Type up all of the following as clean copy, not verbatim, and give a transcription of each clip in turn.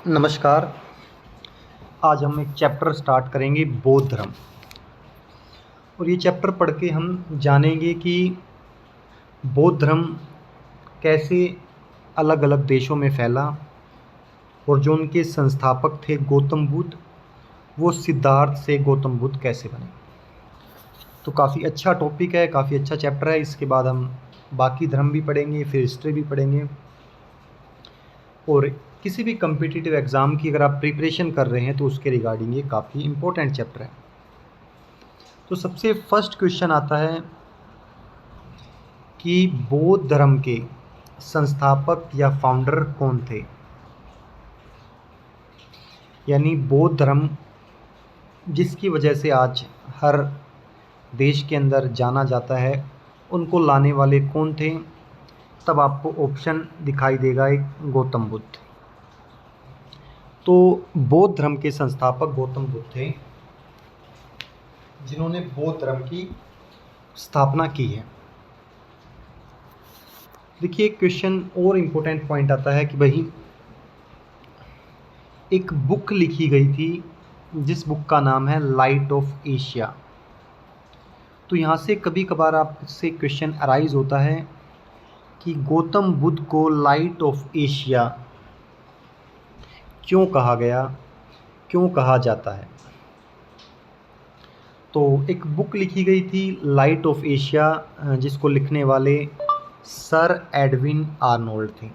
नमस्कार। आज हम एक चैप्टर स्टार्ट करेंगे बौद्ध धर्म। और ये चैप्टर पढ़ के हम जानेंगे कि बौद्ध धर्म कैसे अलग अलग देशों में फैला और जो उनके संस्थापक थे गौतम बुद्ध, वो सिद्धार्थ से गौतम बुद्ध कैसे बने। तो काफ़ी अच्छा टॉपिक है, काफ़ी अच्छा चैप्टर है। इसके बाद हम बाकी धर्म भी पढ़ेंगे, फिर हिस्ट्री भी पढ़ेंगे। और किसी भी कम्पिटिटिव एग्ज़ाम की अगर आप प्रिपरेशन कर रहे हैं तो उसके रिगार्डिंग ये काफ़ी इम्पोर्टेंट चैप्टर है। तो सबसे फर्स्ट क्वेश्चन आता है कि बौद्ध धर्म के संस्थापक या फाउंडर कौन थे। यानी बौद्ध धर्म जिसकी वजह से आज हर देश के अंदर जाना जाता है, उनको लाने वाले कौन थे। तब आपको ऑप्शन दिखाई देगा एक गौतम बुद्ध। तो बौद्ध धर्म के संस्थापक गौतम बुद्ध थे, जिन्होंने बौद्ध धर्म की स्थापना की है। देखिए, क्वेश्चन और इम्पोर्टेंट पॉइंट आता है कि भाई एक बुक लिखी गई थी जिस बुक का नाम है लाइट ऑफ एशिया। तो यहाँ से कभी कभार आपसे क्वेश्चन अराइज होता है कि गौतम बुद्ध को लाइट ऑफ एशिया क्यों कहा गया, क्यों कहा जाता है। तो एक बुक लिखी गई थी लाइट ऑफ एशिया, जिसको लिखने वाले सर एडविन आर्नोल्ड थे।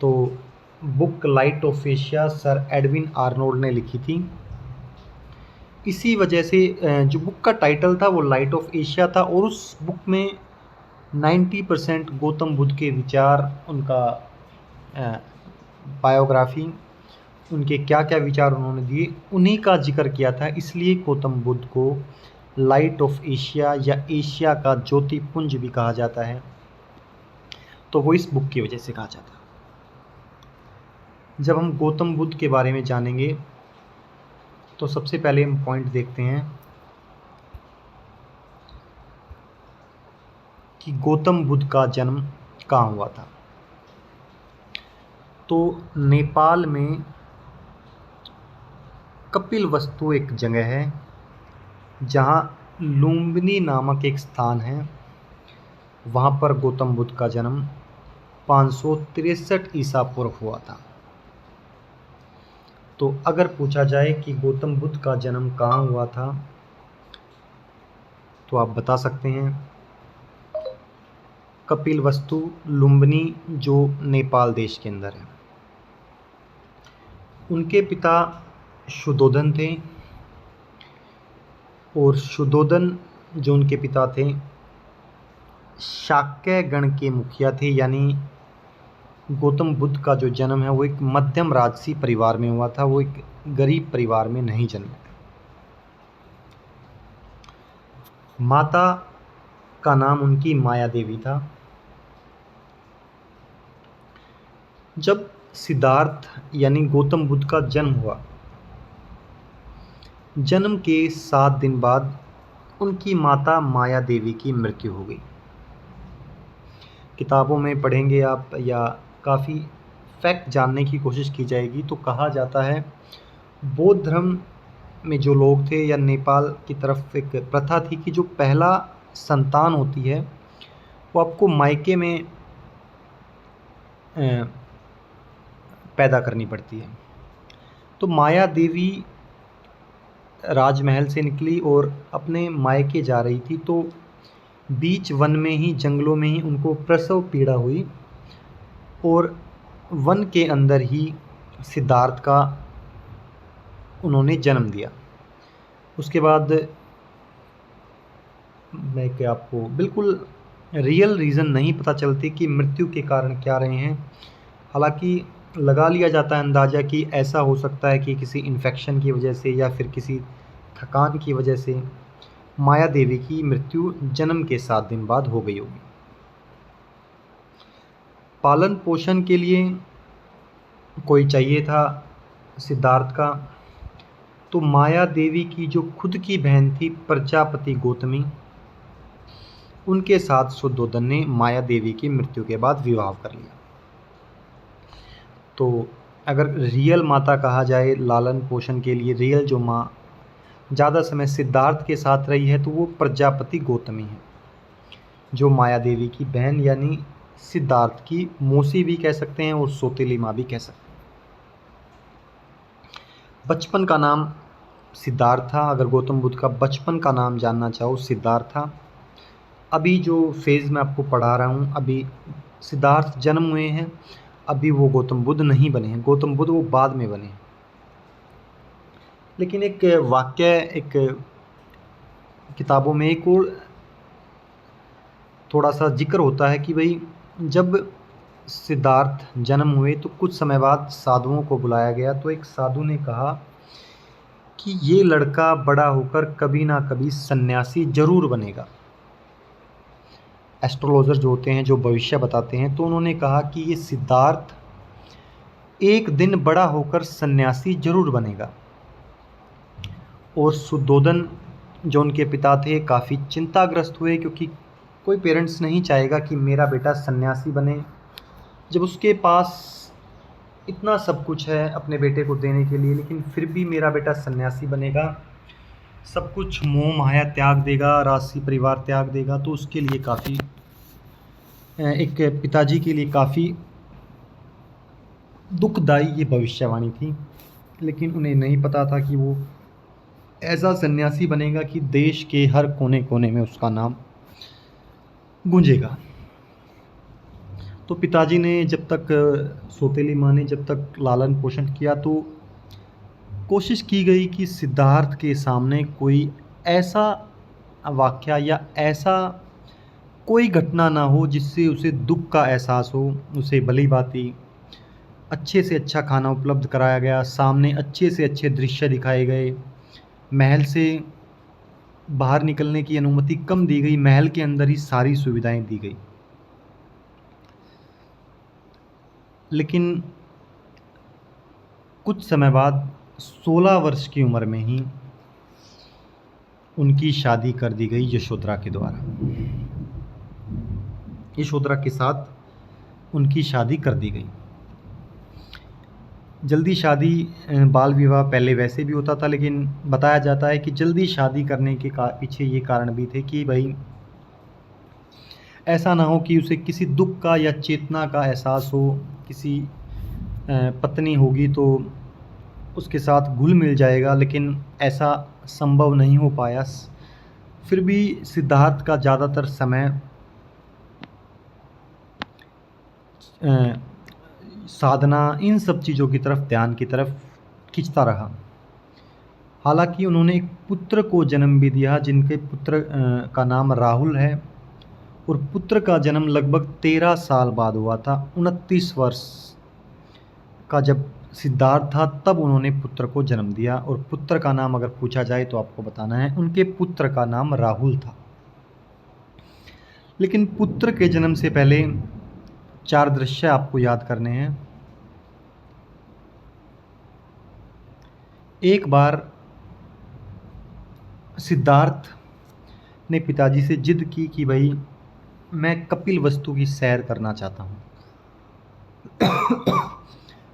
तो book light of Asia sir Edwin Arnold ने लिखी थी। इसी वजह से जो बुक का टाइटल था वो लाइट ऑफ एशिया था, और उस बुक में 90% गौतम बुद्ध के विचार, उनका बायोग्राफी, उनके क्या क्या विचार उन्होंने दिए, उन्हीं का जिक्र किया था। इसलिए गौतम बुद्ध को लाइट ऑफ एशिया या एशिया का ज्योतिपुंज भी कहा जाता है। तो वो इस बुक की वजह से कहा जाता है। जब हम गौतम बुद्ध के बारे में जानेंगे तो सबसे पहले हम पॉइंट देखते हैं कि गौतम बुद्ध का जन्म कहाँ हुआ था। तो नेपाल में कपिलवस्तु एक जगह है, जहाँ लुम्बिनी नामक एक स्थान है। वहाँ पर गौतम बुद्ध का जन्म 563 ईसा पूर्व हुआ था। तो अगर पूछा जाए कि गौतम बुद्ध का जन्म कहाँ हुआ था, तो आप बता सकते हैं कपिलवस्तु लुम्बिनी, जो नेपाल देश के अंदर है। उनके पिता शुद्धोधन थे, और शुद्धोधन जो उनके पिता थे शाक्य गण के मुखिया थे। यानी गौतम बुद्ध का जो जन्म है वो एक मध्यम राजसी परिवार में हुआ था, वो एक गरीब परिवार में नहीं जन्मे। माता का नाम उनकी माया देवी था। जब सिद्धार्थ यानी गौतम बुद्ध का जन्म हुआ, जन्म के 7 दिन बाद उनकी माता माया देवी की मृत्यु हो गई। किताबों में पढ़ेंगे आप, या काफ़ी फैक्ट जानने की कोशिश की जाएगी, तो कहा जाता है बौद्ध धर्म में जो लोग थे, या नेपाल की तरफ एक प्रथा थी कि जो पहला संतान होती है वो आपको मायके में पैदा करनी पड़ती है। तो माया देवी राजमहल से निकली और अपने मायके जा रही थी, तो बीच वन में ही, जंगलों में ही उनको प्रसव पीड़ा हुई, और वन के अंदर ही सिद्धार्थ का उन्होंने जन्म दिया। उसके बाद मैं क्या, आपको बिल्कुल रियल रीज़न नहीं पता चलती कि मृत्यु के कारण क्या रहे हैं। हालांकि लगा लिया जाता है अंदाज़ा कि ऐसा हो सकता है कि किसी इन्फेक्शन की वजह से या फिर किसी थकान की वजह से माया देवी की मृत्यु जन्म के 7 दिन बाद हो गई होगी। पालन पोषण के लिए कोई चाहिए था सिद्धार्थ का, तो माया देवी की जो खुद की बहन थी प्रजापति गौतमी, उनके साथ शुद्धोधन ने माया देवी की मृत्यु के बाद विवाह कर लिया। तो अगर रियल माता कहा जाए लालन पोषण के लिए, रियल जो माँ ज़्यादा समय सिद्धार्थ के साथ रही है तो वो प्रजापति गौतमी है, जो माया देवी की बहन यानी सिद्धार्थ की मौसी भी कह सकते हैं और सौतेली माँ भी कह सकते हैं। बचपन का नाम सिद्धार्थ था। अगर गौतम बुद्ध का बचपन का नाम जानना चाहो, सिद्धार्थ था। अभी जो फेज़ मैं आपको पढ़ा रहा हूँ, अभी सिद्धार्थ जन्म हुए हैं, अभी वो गौतम बुद्ध नहीं बने हैं। गौतम बुद्ध वो बाद में बने हैं। लेकिन एक वाक्य, एक किताबों में एक और थोड़ा सा जिक्र होता है कि भाई जब सिद्धार्थ जन्म हुए तो कुछ समय बाद साधुओं को बुलाया गया, तो एक साधु ने कहा कि ये लड़का बड़ा होकर कभी ना कभी सन्यासी जरूर बनेगा। एस्ट्रोलॉजर जो होते हैं, जो भविष्य बताते हैं, तो उन्होंने कहा कि ये सिद्धार्थ एक दिन बड़ा होकर सन्यासी जरूर बनेगा। और शुद्धोदन जो उनके पिता थे काफ़ी चिंताग्रस्त हुए, क्योंकि कोई पेरेंट्स नहीं चाहेगा कि मेरा बेटा सन्यासी बने जब उसके पास इतना सब कुछ है अपने बेटे को देने के लिए, लेकिन फिर भी मेरा बेटा सन्यासी बनेगा, सब कुछ मोह माया त्याग देगा, राशि परिवार त्याग देगा। तो उसके लिए काफ़ी, एक पिताजी के लिए काफ़ी दुखदाई ये भविष्यवाणी थी। लेकिन उन्हें नहीं पता था कि वो ऐसा सन्यासी बनेगा कि देश के हर कोने कोने में उसका नाम गूंजेगा। तो पिताजी ने जब तक, सौतेली माँ ने जब तक लालन पोषण किया, तो कोशिश की गई कि सिद्धार्थ के सामने कोई ऐसा वाक़या या ऐसा कोई घटना ना हो जिससे उसे दुख का एहसास हो। उसे भली भांति अच्छे से अच्छा खाना उपलब्ध कराया गया, सामने अच्छे से अच्छे दृश्य दिखाए गए, महल से बाहर निकलने की अनुमति कम दी गई, महल के अंदर ही सारी सुविधाएं दी गई। लेकिन कुछ समय बाद 16 वर्ष की उम्र में ही उनकी शादी कर दी गई यशोधरा के द्वारा। यशोधरा के साथ उनकी शादी कर दी गई। जल्दी शादी, बाल विवाह पहले वैसे भी होता था, लेकिन बताया जाता है कि जल्दी शादी करने के पीछे ये कारण भी थे कि भाई ऐसा ना हो कि उसे किसी दुख का या चेतना का एहसास हो। किसी पत्नी होगी तो उसके साथ घुल मिल जाएगा, लेकिन ऐसा संभव नहीं हो पाया। फिर भी सिद्धार्थ का ज़्यादातर समय साधना, इन सब चीज़ों की तरफ, ध्यान की तरफ खिंचता रहा। हालांकि उन्होंने एक पुत्र को जन्म भी दिया, जिनके पुत्र का नाम राहुल है, और पुत्र का जन्म लगभग 13 साल बाद हुआ था। 29 वर्ष का जब सिद्धार्थ था तब उन्होंने पुत्र को जन्म दिया। और पुत्र का नाम अगर पूछा जाए तो आपको बताना है, उनके पुत्र का नाम राहुल था। लेकिन पुत्र के जन्म से पहले 4 दृश्य आपको याद करने हैं। एक बार सिद्धार्थ ने पिताजी से जिद की कि भाई मैं कपिल वस्तु की सैर करना चाहता हूँ।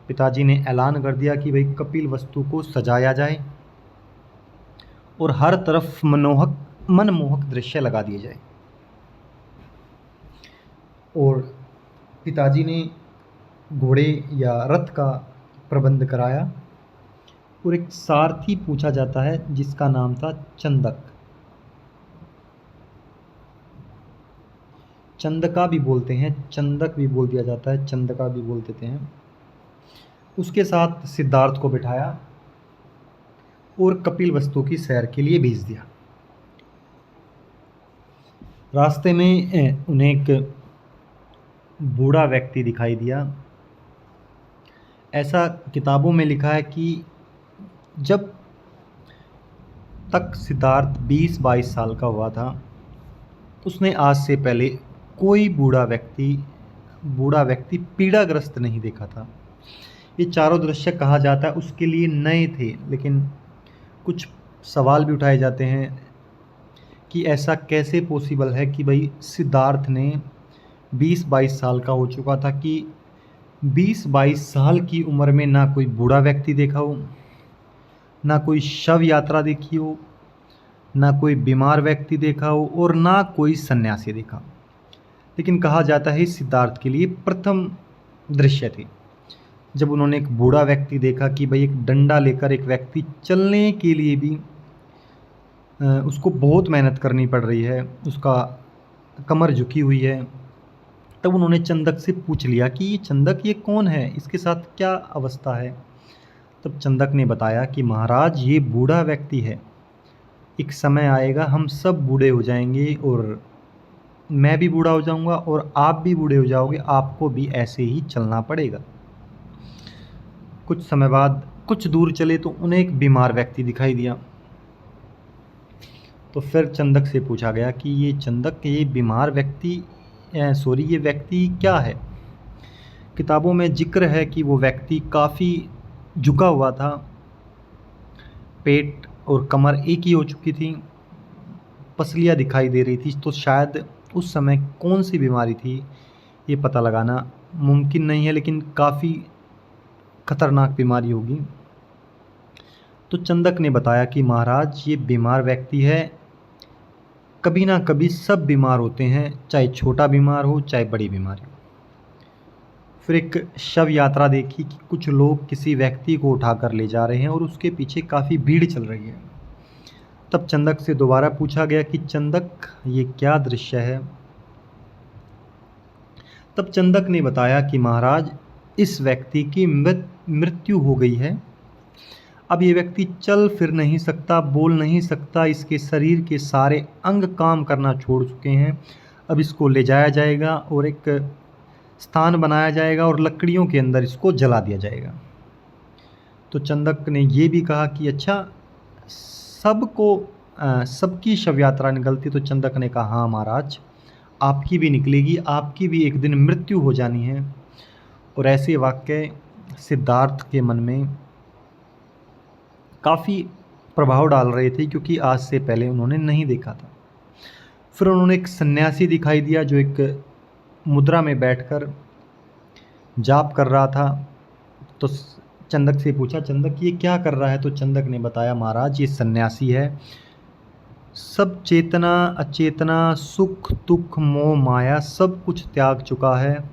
पिताजी ने ऐलान कर दिया कि भाई कपिल वस्तु को सजाया जाए और हर तरफ मनमोहक दृश्य लगा दिए जाए। और पिताजी ने घोड़े या रथ का प्रबंध कराया और एक सारथी पूछा जाता है जिसका नाम था चंदक। चंदका भी बोलते हैं, चंदक भी बोल दिया जाता है, चंदका भी बोल देते हैं। उसके साथ सिद्धार्थ को बिठाया और कपिल वस्तु की सैर के लिए भेज दिया। रास्ते में उन्हें एक बूढ़ा व्यक्ति दिखाई दिया। ऐसा किताबों में लिखा है कि जब तक सिद्धार्थ 20-22 साल का हुआ था, उसने आज से पहले कोई बूढ़ा व्यक्ति पीड़ाग्रस्त नहीं देखा था। ये चारों दृश्य कहा जाता है उसके लिए नए थे, लेकिन कुछ सवाल भी उठाए जाते हैं कि ऐसा कैसे पॉसिबल है कि भाई सिद्धार्थ ने 20-22 साल का हो चुका था कि 20-22 साल की उम्र में ना कोई बूढ़ा व्यक्ति देखा हो, ना कोई शव यात्रा देखी हो, ना कोई बीमार व्यक्ति देखा हो और ना कोई सन्यासी देखा। लेकिन कहा जाता है सिद्धार्थ के लिए प्रथम दृश्य थी जब उन्होंने एक बूढ़ा व्यक्ति देखा कि भाई एक डंडा लेकर एक व्यक्ति चलने के लिए भी उसको बहुत मेहनत करनी पड़ रही है, उसका कमर झुकी हुई है। तब उन्होंने चंदक से पूछ लिया कि ये चंदक ये कौन है, इसके साथ क्या अवस्था है। तब चंदक ने बताया कि महाराज ये बूढ़ा व्यक्ति है, एक समय आएगा हम सब बूढ़े हो जाएंगे और मैं भी बूढ़ा हो जाऊंगा और आप भी बूढ़े हो जाओगे, आपको भी ऐसे ही चलना पड़ेगा। कुछ समय बाद कुछ दूर चले तो उन्हें एक बीमार व्यक्ति दिखाई दिया। तो फिर चंदक से पूछा गया कि ये चंदक ये बीमार व्यक्ति ये व्यक्ति क्या है। किताबों में जिक्र है कि वो व्यक्ति काफ़ी झुका हुआ था, पेट और कमर एक ही हो चुकी थी, पसलियाँ दिखाई दे रही थी। तो शायद उस समय कौन सी बीमारी थी ये पता लगाना मुमकिन नहीं है, लेकिन काफ़ी खतरनाक बीमारी होगी। तो चंदक ने बताया कि महाराज ये बीमार व्यक्ति है, कभी ना कभी सब बीमार होते हैं, चाहे छोटा बीमार हो चाहे बड़ी बीमारी हो। फिर एक शव यात्रा देखी कि कुछ लोग किसी व्यक्ति को उठाकर ले जा रहे हैं और उसके पीछे काफ़ी भीड़ चल रही है। तब चंदक से दोबारा पूछा गया कि चंदक ये क्या दृश्य है। तब चंदक ने बताया कि महाराज इस व्यक्ति की मृत्यु हो गई है, अब ये व्यक्ति चल फिर नहीं सकता, बोल नहीं सकता, इसके शरीर के सारे अंग काम करना छोड़ चुके हैं। अब इसको ले जाया जाएगा और एक स्थान बनाया जाएगा और लकड़ियों के अंदर इसको जला दिया जाएगा। तो चंदक ने ये भी कहा कि अच्छा सबकी शव यात्रा निकलती। तो चंदक ने कहा हाँ महाराज आपकी भी निकलेगी, आपकी भी एक दिन मृत्यु हो जानी है। और ऐसे वाक्य सिद्धार्थ के मन में काफ़ी प्रभाव डाल रहे थे क्योंकि आज से पहले उन्होंने नहीं देखा था। फिर उन्होंने एक सन्यासी दिखाई दिया जो एक मुद्रा में बैठकर जाप कर रहा था। तो चंदक से पूछा चंदक ये क्या कर रहा है। तो चंदक ने बताया महाराज ये सन्यासी है, सब चेतना अचेतना सुख दुख मोह माया सब कुछ त्याग चुका है,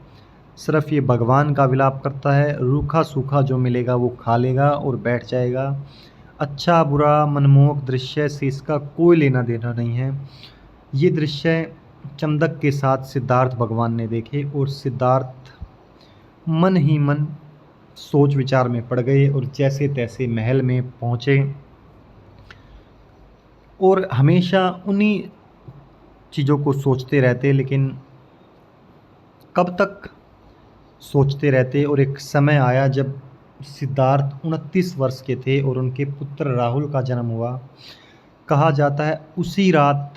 सिर्फ ये भगवान का विलाप करता है, रूखा सूखा जो मिलेगा वो खा लेगा और बैठ जाएगा। अच्छा बुरा मनमोहक दृश्य से इसका कोई लेना देना नहीं है। ये दृश्य चंदक के साथ सिद्धार्थ भगवान ने देखे और सिद्धार्थ मन ही मन सोच विचार में पड़ गए और जैसे तैसे महल में पहुँचे और हमेशा उन्हीं चीज़ों को सोचते रहते। लेकिन कब तक सोचते रहते। और एक समय आया जब सिद्धार्थ 29 वर्ष के थे और उनके पुत्र राहुल का जन्म हुआ। कहा जाता है उसी रात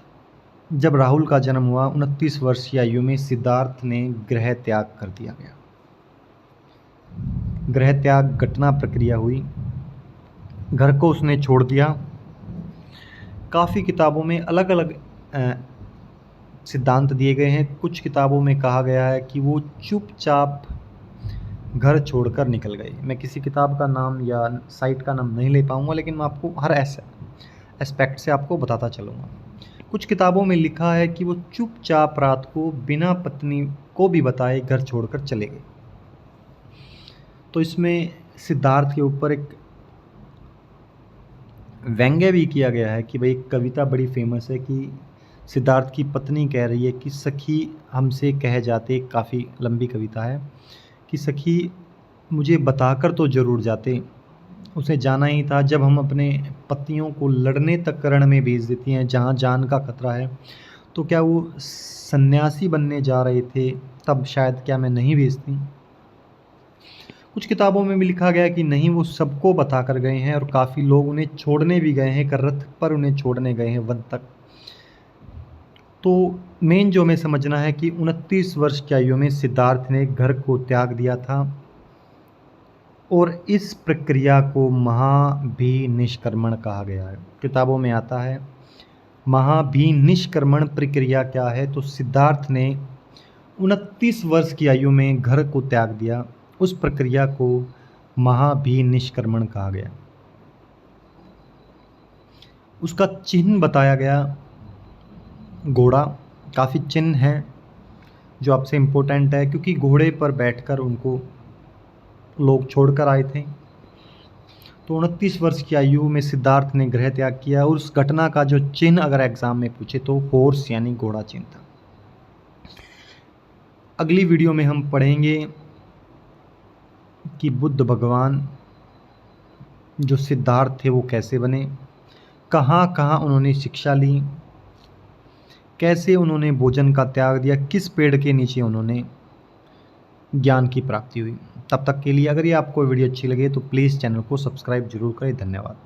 जब राहुल का जन्म हुआ 29 वर्ष की आयु में सिद्धार्थ ने गृह त्याग कर दिया गया। गृह त्याग घटना प्रक्रिया हुई, घर को उसने छोड़ दिया। काफ़ी किताबों में अलग अलग सिद्धांत दिए गए हैं। कुछ किताबों में कहा गया है कि वो चुपचाप घर छोड़कर निकल गए। मैं किसी किताब का नाम या साइट का नाम नहीं ले पाऊँगा, लेकिन मैं आपको हर एस्पेक्ट से आपको बताता चलूँगा। कुछ किताबों में लिखा है कि वो चुपचाप रात को बिना पत्नी को भी बताए घर छोड़कर चले गए। तो इसमें सिद्धार्थ के ऊपर एक व्यंग्य भी किया गया है कि भाई एक कविता बड़ी फेमस है कि सिद्धार्थ की पत्नी कह रही है कि सखी हमसे कह जाते, काफ़ी लंबी कविता है, कि सखी मुझे बताकर तो ज़रूर जाते, उसे जाना ही था। जब हम अपने पतियों को लड़ने तक रण में भेज देती हैं जहाँ जान का खतरा है, तो क्या वो सन्यासी बनने जा रहे थे तब शायद क्या मैं नहीं भेजती। कुछ किताबों में भी लिखा गया कि नहीं वो सबको बता कर गए हैं और काफ़ी लोग उन्हें छोड़ने भी गए हैं, रथ पर उन्हें छोड़ने गए हैं वन तक। तो मेन जो हमें समझना है कि 29 वर्ष की आयु में सिद्धार्थ ने घर को त्याग दिया था और इस प्रक्रिया को महाभिनिष्क्रमण कहा गया है। किताबों में आता है महाभिनिष्क्रमण प्रक्रिया क्या है। तो सिद्धार्थ ने 29 वर्ष की आयु में घर को त्याग दिया। उस प्रक्रिया को महाभिनिष्क्रमण कहा गया। उसका चिन्ह बताया गया घोड़ा। काफ़ी चिन्ह हैं जो आपसे इम्पोर्टेंट है, क्योंकि घोड़े पर बैठकर उनको लोग छोड़कर आए थे। तो 29 वर्ष की आयु में सिद्धार्थ ने गृह त्याग किया और उस घटना का जो चिन्ह अगर एग्जाम में पूछे तो हॉर्स यानी घोड़ा चिन्ह था। अगली वीडियो में हम पढ़ेंगे कि बुद्ध भगवान जो सिद्धार्थ थे वो कैसे बने, कहाँ कहाँ उन्होंने शिक्षा ली, कैसे उन्होंने भोजन का त्याग दिया, किस पेड़ के नीचे उन्होंने ज्ञान की प्राप्ति हुई। तब तक के लिए अगर ये आपको वीडियो अच्छी लगे तो प्लीज़ चैनल को सब्सक्राइब जरूर करें। धन्यवाद।